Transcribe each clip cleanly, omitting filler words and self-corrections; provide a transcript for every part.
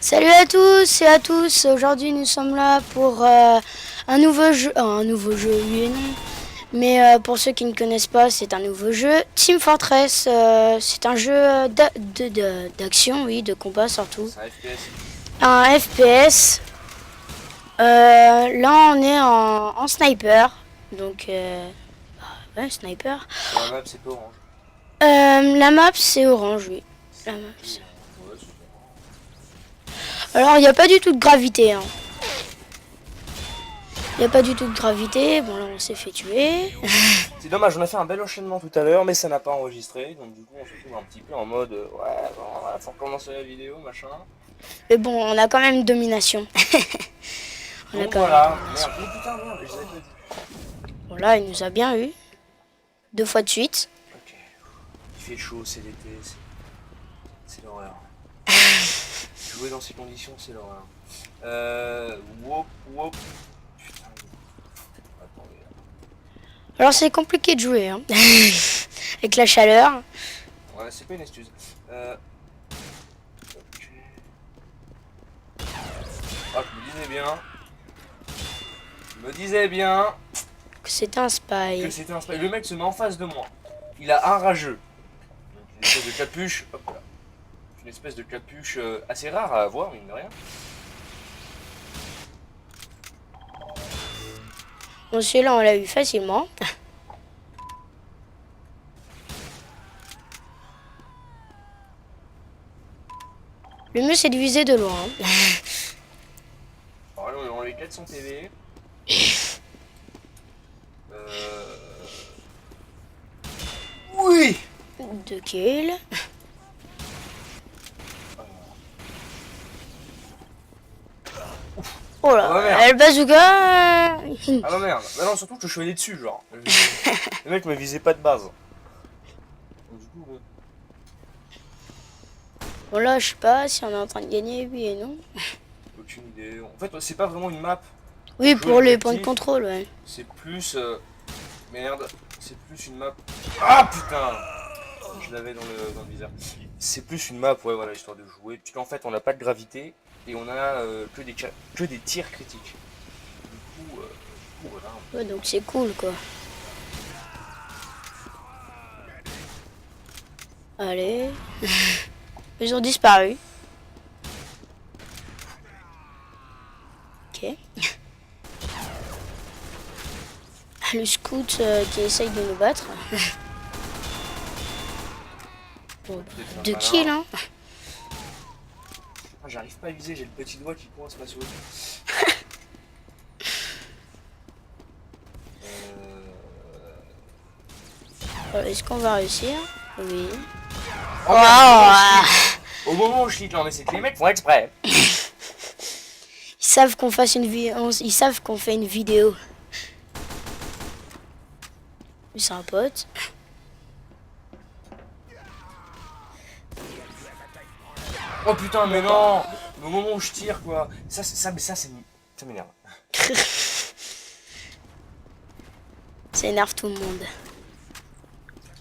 Salut à tous et à tous. Aujourd'hui nous sommes là pour un nouveau jeu. Un nouveau jeu, oui et non. Mais pour ceux qui ne connaissent pas, c'est un nouveau jeu. Team Fortress, c'est un jeu d'action, oui, de combat surtout. C'est un FPS. Un FPS. Là on est en sniper. Donc, ouais, sniper. Sur la map, c'est pas orange. La map c'est orange, oui. La map, c'est... Ouais, c'est Alors il n'y a pas du tout de gravité, hein. Il n'y a pas du tout de gravité. Bon, là, on s'est fait tuer. C'est dommage, on a fait un bel enchaînement tout à l'heure, mais ça n'a pas enregistré. Donc, du coup, on se retrouve un petit peu en mode ouais, bon, voilà, faut recommencer la vidéo, machin. Mais bon, on a quand même une domination. On a Donc quand même voilà, une domination. merde, oh putain, merde, je les avais pas dit. Bon, là, il nous a bien eu. 2 fois de suite. Ok, il fait chaud, c'est l'été, c'est l'horreur. Jouer dans ces conditions, c'est l'horreur. Wop, wop. Putain, attendez. Alors, c'est compliqué de jouer, hein. Avec la chaleur. Ouais, c'est pas une excuse. Ok. Ah, je me disais bien. Je me disais bien Que c'était un que spy. c'était un spy. Le mec se met en face de moi. Il a un rageux. Donc une espèce de capuche. Hop là. Une espèce de capuche assez rare à avoir, mine de rien. Bon, celui-là, on l'a eu facilement. Le mieux, c'est de viser de loin. Alors là, on est dans les 400 PV. Oui. 2 kills. Oh là, Ah bah merde. le bazooka. Ah bah merde. Bah non, surtout que je suis allé dessus, genre. Le mec me visait pas de base. Donc, du coup, Bon, là, je sais pas si on est en train de gagner, oui et non. aucune idée. En fait, c'est pas vraiment une map. Oui, Jouer pour les points de objectif, contrôle, ouais. c'est plus. Merde, c'est plus une map. Ah putain! Je l'avais dans le viseur. C'est plus une map, ouais, voilà, histoire de jouer. Puisqu'en fait, on n'a pas de gravité et on a que des tirs critiques. Du coup, voilà. Ouais, donc c'est cool, quoi. Allez. Ils ont disparu. Ok. Le scout qui essaye de nous battre. Bon, Peut-être un 2 malin. kills, hein. Ah, j'arrive pas à viser, j'ai le petit doigt qui coince ma souris. Est-ce qu'on va réussir? Oui. Oh, Oh, au moment où je clique, non mais c'est que les mecs font exprès. ils savent qu'on fasse une vidéo. Ils savent qu'on fait une vidéo. C'est un pote. Oh putain, mais non! Au moment où je tire, quoi. Ça m'énerve. Ça énerve tout le monde.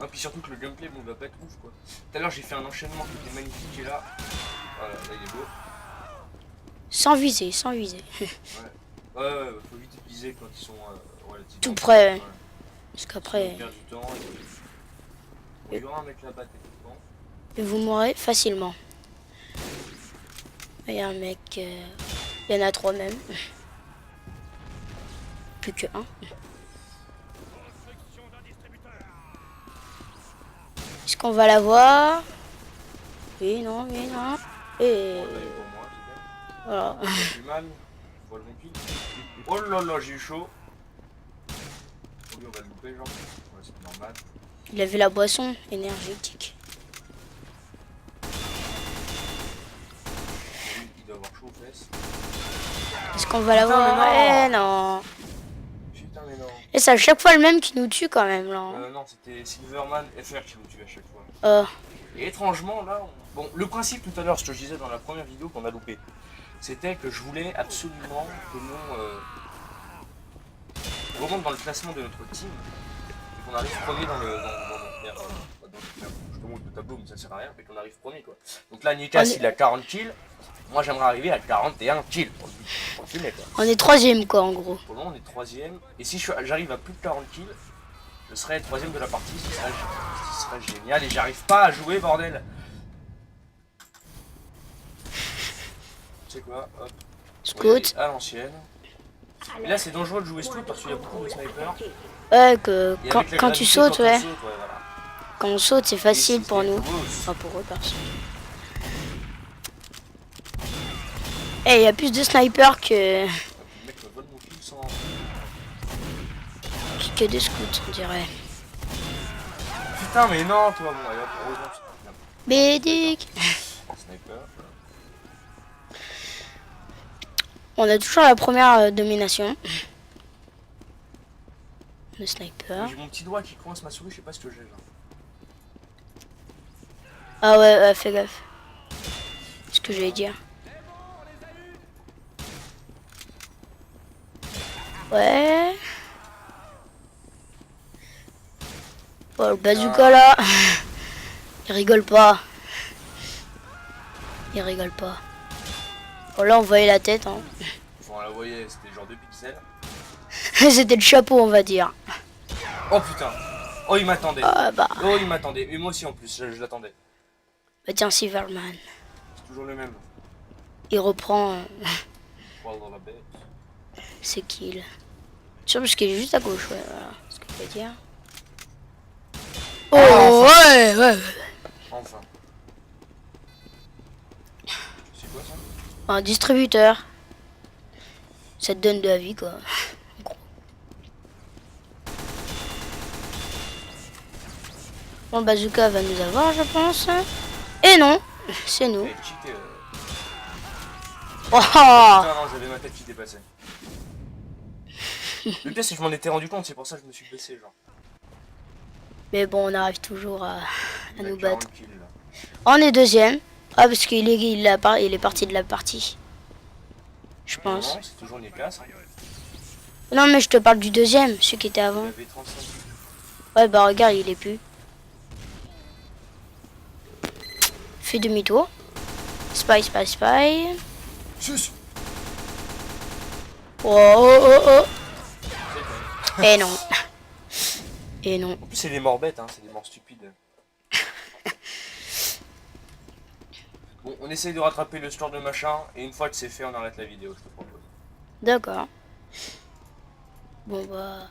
Et puis surtout que le gameplay bon, va pas être ouf quoi. Tout à l'heure j'ai fait un enchaînement qui était magnifique et là. Voilà, là il est beau. Sans viser, sans viser. Ouais, faut vite viser quand ils sont relativement. Tout près. Ouais. Parce On qu'après, perd du temps. Bon, il y aura un mec là-bas techniquement. vous mourrez facilement. Il y a un mec. Il y en a 3 même. Plus que 1. Est-ce qu'on va la voir? Oui, non, oui, non. Et Bon, là, il est pour moi, c'est bien. voilà. J'ai du mal. Je vois le vampire. Oh là là, j'ai eu chaud. Oh, lui, on va le louper, genre. Ouais, c'est normal. Il avait la boisson énergétique. Lui, il doit avoir chaud aux fesses. Est-ce qu'on va la Putain, voir? mais Eh non. Putain, mais non. Et c'est à chaque fois le même qui nous tue quand même là. Non, c'était Silverman FR qui nous tue à chaque fois. Oh. Et étrangement, là, bon, le principe tout à l'heure, ce que je disais dans la première vidéo qu'on a loupé, c'était que je voulais absolument que l'on remonte dans le classement de notre team et qu'on arrive premier dans le. Merde, je monte le tableau, mais ça sert à rien, et qu'on arrive premier, quoi. Donc là, Nikas, il a 40 kills. Moi, j'aimerais arriver à 41 kills pour le fumer, quoi. On est troisième, quoi, en gros. Pour le moment, on est troisième. Et si j'arrive à plus de 40 kills, je serai troisième de la partie, ce serait génial. Et j'arrive pas à jouer, bordel. Tu sais quoi, hop. Scout. À l'ancienne. Et là, c'est dangereux de jouer scout parce qu'il y a beaucoup de snipers. Ouais, que Et quand, avec la quand gravité, tu sautes, quand on ouais. saute, voilà. Quand on saute, c'est facile Et pour nous. pour eux aussi. Enfin, pour eux, personne. Eh, il y a plus de snipers Le mec me vole mon kill sans... que de scouts, on dirait. Putain, mais non, toi, bon, allez hop, heureusement. Bédic. Sniper. On a toujours la première domination. Le sniper. J'ai mon petit doigt qui coince ma souris, je sais pas ce que j'ai là. Ah ouais, fais gaffe. C'est ce que j'allais dire. Ouais. Oh, le bazooka là. Il rigole pas. Il rigole pas. Oh là, on voyait la tête. Hein. Enfin, on la voyait, c'était genre 2 pixels. C'était le chapeau, on va dire. Oh putain. Oh, il m'attendait. Ah bah. Oh, il m'attendait. Et moi aussi en plus, je l'attendais. Bah tiens, Silverman. C'est toujours le même. Il reprend Croise dans la bête. ses kills. Sûr parce qu'il est juste à gauche, ouais, voilà. Ce que je veux dire. Oh, ouais, ouais. Enfin. C'est quoi ça? Un distributeur. Ça te donne de la vie, quoi. En gros. Bon, bazooka va nous avoir, je pense. Et non, c'est nous. Et cheaté, Oh, Putain, non, j'avais ma tête qui dépassait. Le pire, c'est que je m'en étais rendu compte, c'est pour ça que je me suis baissé, genre. mais bon, on arrive toujours à Il a nous 40 battre. kills, là. On est deuxième. Ah, parce qu'il est, il est parti de la partie. Je pense. Non, c'est toujours Nikas. Non, mais je te parle du deuxième, celui qui était Il avant. avait 35 kills. Ouais, bah regarde, il est plus. Fais demi-tour. Spy, spy, spy. Sus. Oh, oh, oh, oh. Et non. Et non. En plus, c'est des morts bêtes, hein, c'est des morts stupides. Bon, on essaye de rattraper le score de machin, et une fois que c'est fait, on arrête la vidéo, je te propose. D'accord. Bon, bah.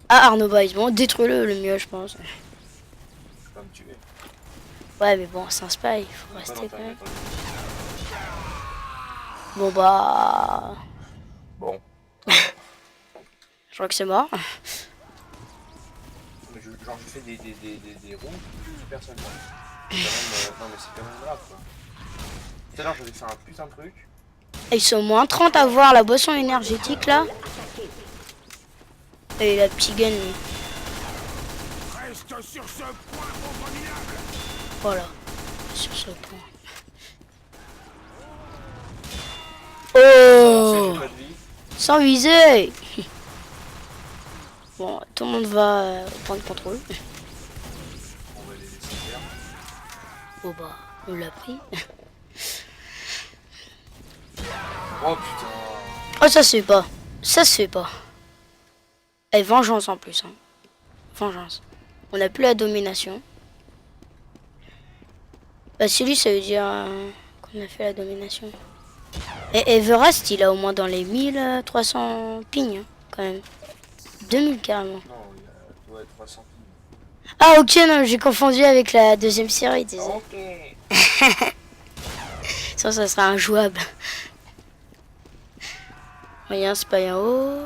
Ah, Arnaud Boys, bon, détruis-le le mieux, je pense. Je peux me tuer. Ouais, mais bon, c'est un spy, il faut Pas rester dans quand ta même. tête, Bon, bah. Bon. Je crois que c'est mort. Mais genre, je fais des ronds, personne ne non, mais c'est quand même grave, quoi. Tout à l'heure, j'avais fait un putain de truc. Et ils sont moins 30 à voir la boisson énergétique là. Et la petite gun. Reste sur ce point abominable. Voilà. Sur ce point. Oh, C'est pas de vie. sans viser. Bon, tout le monde va au point de contrôle. On va les laisser faire. Bon bah, on l'a pris. Oh putain. Oh, ça se fait pas. Ça se fait pas. Et vengeance en plus. Hein. Vengeance. On n'a plus la domination. Bah, celui, ça veut dire qu'on a fait la domination. Et Everest, il a au moins dans les 1300 ping, hein, quand même. 2000 carrément. Non, il y a doit être 300 ping. Ah, ok, non, j'ai confondu avec la deuxième série, tu sais. Ok. Ça sera injouable. Il y a un spy en haut.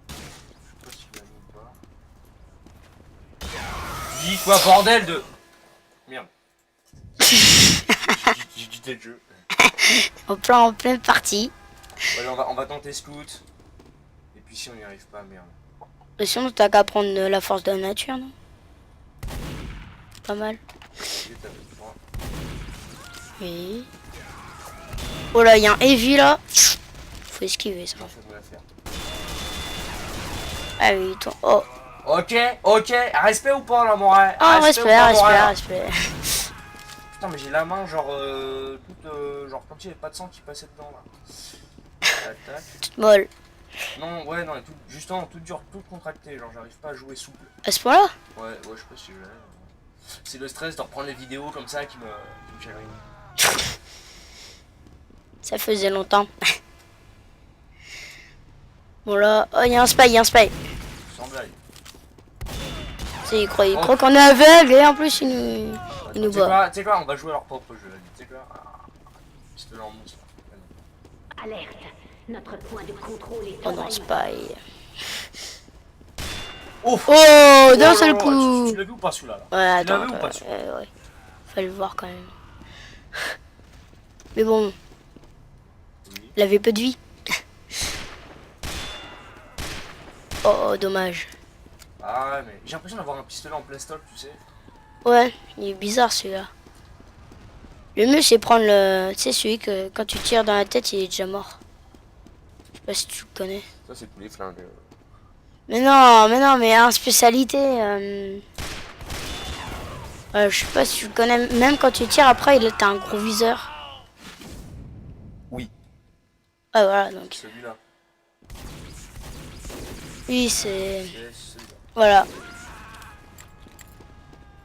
Je sais pas s'il va nous ou pas. Dis quoi, bordel de. Merde. J'ai quitté le jeu. En pleine partie. Ouais, on va tenter scout. Et puis si on n'y arrive pas, merde. Et sinon, t'as qu'à prendre la force de la nature, non? Pas mal. Vite avec toi. Oui. Oh là, il y a un heavy là. Faut esquiver ça. Non, fais-moi la faire. Ah oui, toi. Oh. Ok, ok, respect ou pas là, Morin? Ah, ou respect, pas, respect, Morin respect. Putain, mais j'ai la main genre toute genre comme s'il n'y avait pas de sang qui passait dedans là. Tac, tac. Toute molle. Non, ouais, non, justement, toute dure, toute contractée, genre j'arrive pas à jouer souple. À ce point-là? Ouais, je sais pas si je l'ai. C'est le stress de reprendre les vidéos comme ça qui me chagrine. Ça faisait longtemps. Bon là, oh, il y a un spy, il y a un spy. Sans blague. Il croit qu'on est aveugle et en plus il nous bat. Tu sais quoi, on va jouer à leur propre jeu. Tu sais quoi, pistolet en monstre. Alerte. Notre point de contrôle est Oh non, envahi. spy. Oh, Oh, d'un seul coup. Tu l'as vu ou pas celui-là là? Ouais, Tu l'as attends, vu ou pas celui-là? ouais. Fallait le voir quand même. Mais bon, Oui. il avait peu de vie. Oh, dommage. Ah ouais, mais j'ai l'impression d'avoir un pistolet en plastoc, tu sais. Ouais, il est bizarre celui-là. Le mieux c'est prendre le... Tu sais celui que quand tu tires dans la tête il est déjà mort. Je sais pas si tu le connais. Ça c'est tous les flingues. Mais non, mais en spécialité... je sais pas si tu le connais. Même quand tu tires après t'as un gros viseur. Oui. Ah voilà donc. Celui-là. Oui c'est... C'est celui-là. Voilà.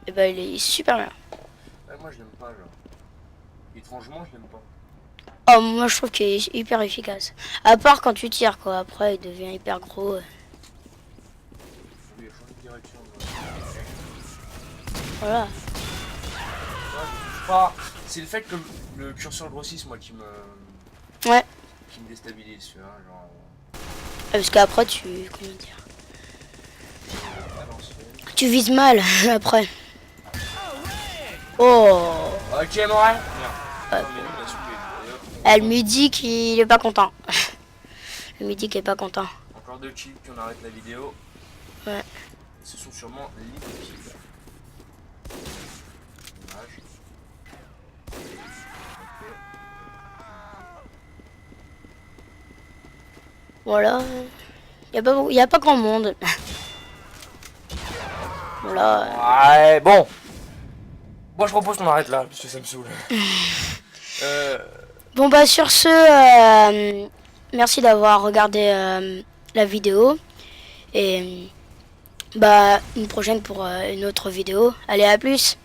Et bah il est super bien. Ouais, moi je l'aime pas, genre. Étrangement, je l'aime pas. Oh moi je trouve qu'il est hyper efficace. À part quand tu tires quoi. Après il devient hyper gros. Lui, il a changé de direction. Voilà. Ouais, je trouve pas. C'est le fait que le curseur grossisse, moi, qui me Ouais. déstabilise, tu vois, genre. Parce qu'après tu... Comment dire? À l'ancienne. Tu vises mal après. Oh. Ok, Morin. Ouais. Non, mais lui, il a saoulé. D'ailleurs, Elle me dit qu'il est pas content. Elle me dit qu'il est pas content. encore deux kills, puis on arrête la vidéo. Ouais. Et ce sont sûrement les kills. Dommage. Voilà. Y a pas grand monde. Voilà. Ouais, bon. Moi, je propose qu'on arrête là, parce que ça me saoule. Bon bah sur ce, merci d'avoir regardé la vidéo. Et bah une prochaine pour une autre vidéo. Allez, à plus.